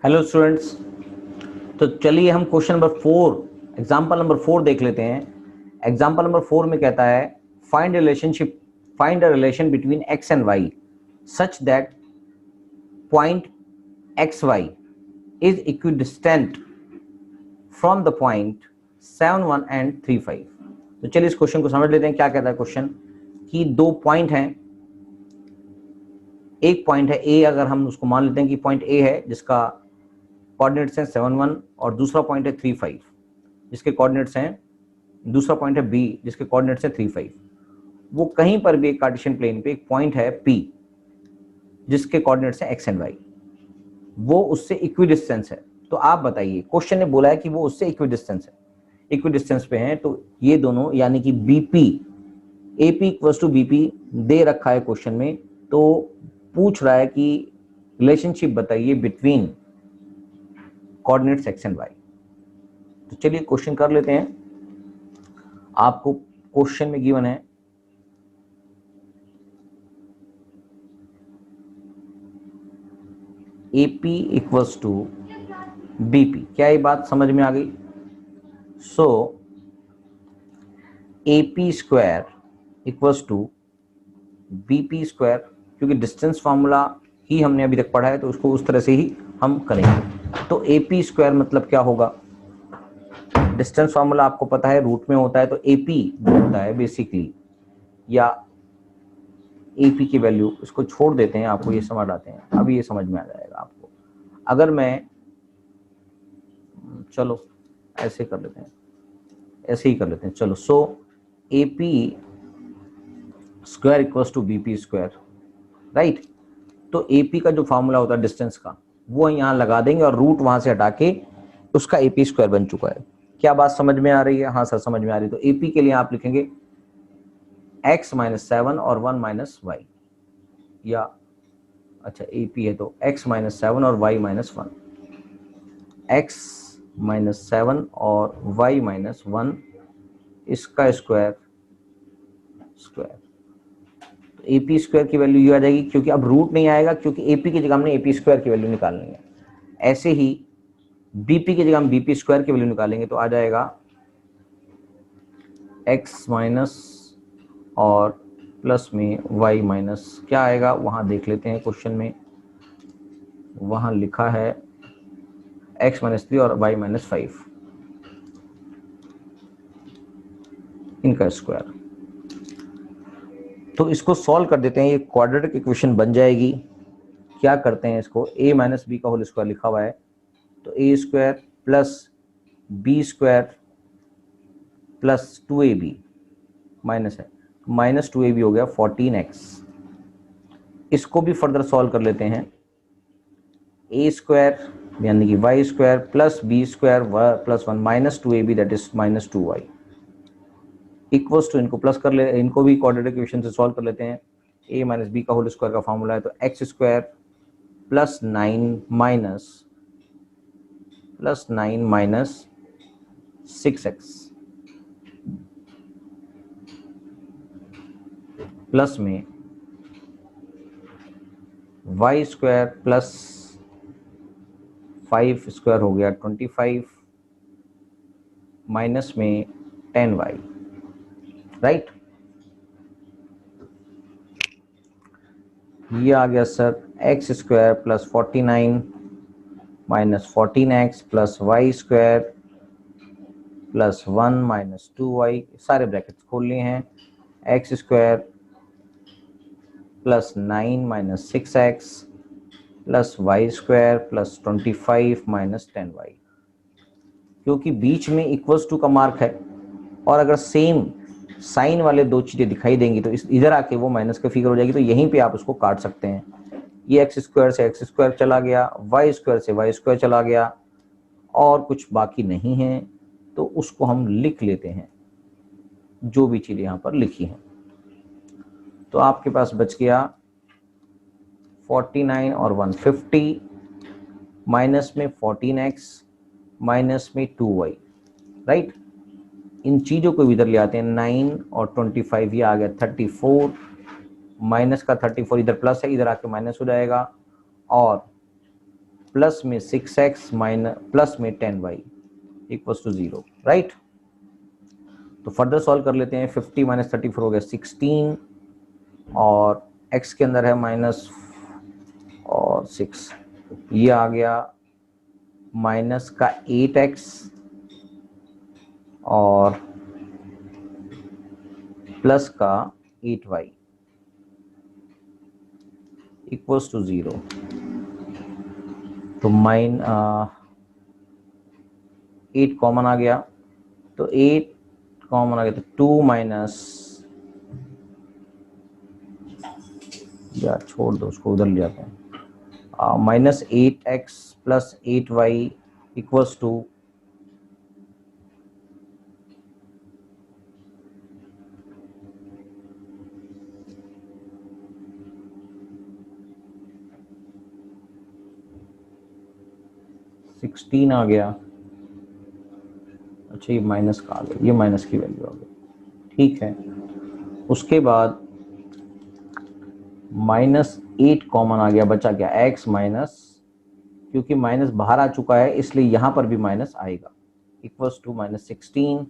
Hello students. तो चलिए हम क्वेश्चन नंबर 4 एग्जाम्पल नंबर 4 देख लेते हैं। एग्जाम्पल नंबर 4 में कहता है find a relation between X and Y such that point X Y is equidistant from the point 7 1 and 3 5। तो चलिए इस क्वेश्चन को समझ लेते हैं। क्या कहता है क्वेश्चन कि दो पॉइंट हैं। एक पॉइंट है ए, अगर हम उसको मान लेते हैं कि पॉइंट ए है जिसका कोऑर्डिनेट्स हैं 7 1 और दूसरा पॉइंट है 3 5 जिसके कोऑर्डिनेट्स हैं, दूसरा पॉइंट है बी जिसके कोऑर्डिनेट्स हैं 3 5। वो कहीं पर भी एक कार्टेशियन प्लेन पे एक पॉइंट है पी जिसके कोऑर्डिनेट्स हैं एक्स एंड वाई, वो उससे इक्विडिस्टेंस है। तो आप बताइए, क्वेश्चन ने बोला है कि वो उससे इक्विडिस्टेंस है, इक्विडिस्टेंस पे हैं। तो ये दोनों यानी कि BP AP equals to BP दे रखा है क्वेश्चन में। तो पूछ रहा है कि रिलेशनशिप बताइए between coordinates X and Y. तो चलिए क्वेश्चन कर लेते हैं। आपको क्वेश्चन में गिवन है AP इक्वल्स टू BP। क्या ये बात समझ में आ गई? So AP square equals to BP square, क्योंकि डिस्टेंस फॉर्मूला ही हमने अभी तक पढ़ा है तो उसको उस तरह से ही हम करेंगे। तो AP स्क्वायर मतलब क्या होगा? डिस्टेंस फॉर्मूला आपको पता है, रूट में होता है। तो AP होता है बेसिकली, या AP की वैल्यू, इसको छोड़ देते हैं, आपको ये समझ आते हैं, अभी ये समझ में आ जाएगा आपको। अगर मैं, चलो ऐसे कर लेते हैं, ऐसे ही कर लेते हैं, चलो। So AP square equals to BP square, right. तो AP का जो फॉर्मूला होता है डिस्टेंस का, वो यहाँ लगा देंगे और रूट वहां से हटा के उसका AP स्क्वायर बन चुका है। क्या बात समझ में आ रही है? हाँ सर समझ में आ रही है। तो AP के लिए आप लिखेंगे x माइनस 7 और 1 माइनस वाई, या अच्छा AP है तो x माइनस 7 और y माइनस 1, x माइनस 7 और y माइनस 1 इसका स्क्वायर स्क्वायर। तो AP स्क्वायर की वैल्यू ये आ जाएगी, क्योंकि अब रूट नहीं आएगा, क्योंकि AP की जगह हमने AP स्क्वायर की वैल्यू निकालनी है। ऐसे ही BP की जगह हम BP स्क्वायर की वैल्यू निकालेंगे तो आ जाएगा x माइनस और प्लस में y माइनस, क्या आएगा वहां देख लेते हैं क्वेश्चन में। वहां लिखा है x माइनस 3 और y माइनस 5 इनका स्क्वायर। तो इसको सॉल्व कर देते हैं, ये क्वाड्रेटिक इक्वेशन बन जाएगी। क्या करते हैं इसको, a माइनस बी का होल स्क्वायर लिखा हुआ है, तो a square plus B square plus 2ab minus है, माइनस 2ab हो गया 14x। इसको भी फर्दर सॉल्व कर लेते हैं। a स्क्वायर यानी कि y square plus B square plus 1 minus 2ab that is minus 2y equals to, इनको प्लस कर ले, इनको भी क्वाड्रेटिक इक्वेशन से सॉल्व कर लेते हैं। a माइनस बी का होल स्क्वायर का फॉर्मूला है, तो x square plus 9 minus 6x plus में y स्क्वायर प्लस 5 स्क्वायर हो गया 25 माइनस में 10y, राइट। ये आ गया sir X square plus 49 minus 14x plus Y square plus 1 minus 2y, सारे ब्रैकेट्स खोल लिए हैं। X square plus 9 minus 6x plus Y square plus 25 minus 10y, क्योंकि बीच में इक्वल्स टू का मार्क है और अगर सेम साइन वाले दो चीज़ें दिखाई देंगी तो इधर आके वो माइनस का फिगर हो जाएगी, तो यहीं पे आप उसको काट सकते हैं। ये एक्स स्क्वायर से एक्स स्क्वायर चला गया, वाई स्क्वायर से वाई स्क्वायर चला गया, और कुछ बाकी नहीं है, तो उसको हम लिख लेते हैं जो भी चीज़ यहाँ पर लिखी है। तो आपके पास बच गया 49 और 150 माइनस में 14x माइनस में 2y, राइट। इन चीज़ों को इधर ले आते हैं, 9 और 25, ये आ गया 34 माइनस का 34, इधर प्लस है, इधर आके माइनस हो जाएगा, और प्लस में 6x माइनस प्लस में 10y इक्वल्स टू 0, राइट। तो फर्दर सॉल्व कर लेते हैं। 50 माइनस 34 हो गया 16 और x के अंदर है माइनस और 6, ये आ गया माइनस का 8x और प्लस का 8y इक्वल्स टू 0। तो 8 कॉमन आ गया, तो 8 कॉमन आ गया तो 2 माइनस, यार छोड़ दो उसको, उधर ले जाते हैं, minus 8x plus 8y equals to 16 आ गया। अच्छा ये माइनस का आ गया, ये माइनस की वैल्यू आ गई, ठीक है। उसके बाद माइनस 8 कॉमन आ गया, बचा क्या x माइनस, क्योंकि माइनस बाहर आ चुका है इसलिए यहां पर भी माइनस आएगा, equals to minus 16।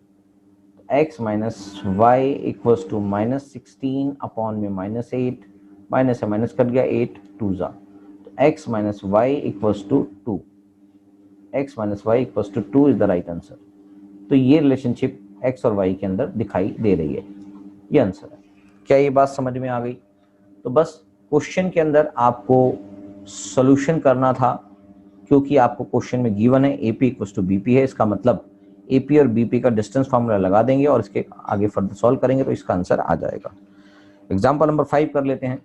x minus Y equals to minus 16 upon में माइनस 8, माइनस से माइनस कट गया, 8 2 जा, तो x minus Y equals to 2, x minus Y equals to 2 is the right answer. तो ये रिलेशनशिप x और y के अंदर दिखाई दे रही है, ये आंसर है। क्या ये बात समझ में आ गई? तो बस क्वेश्चन के अंदर आपको सॉल्यूशन करना था, क्योंकि आपको क्वेश्चन में गिवन है AP इक्वल्स टू BP है, इसका मतलब AP और BP का डिस्टेंस फार्मूला लगा देंगे और इसके आगे फर्दर सॉल्व करेंगे तो इसका आंसर आ जाएगा। एग्जाम्पल नंबर 5 कर लेते हैं।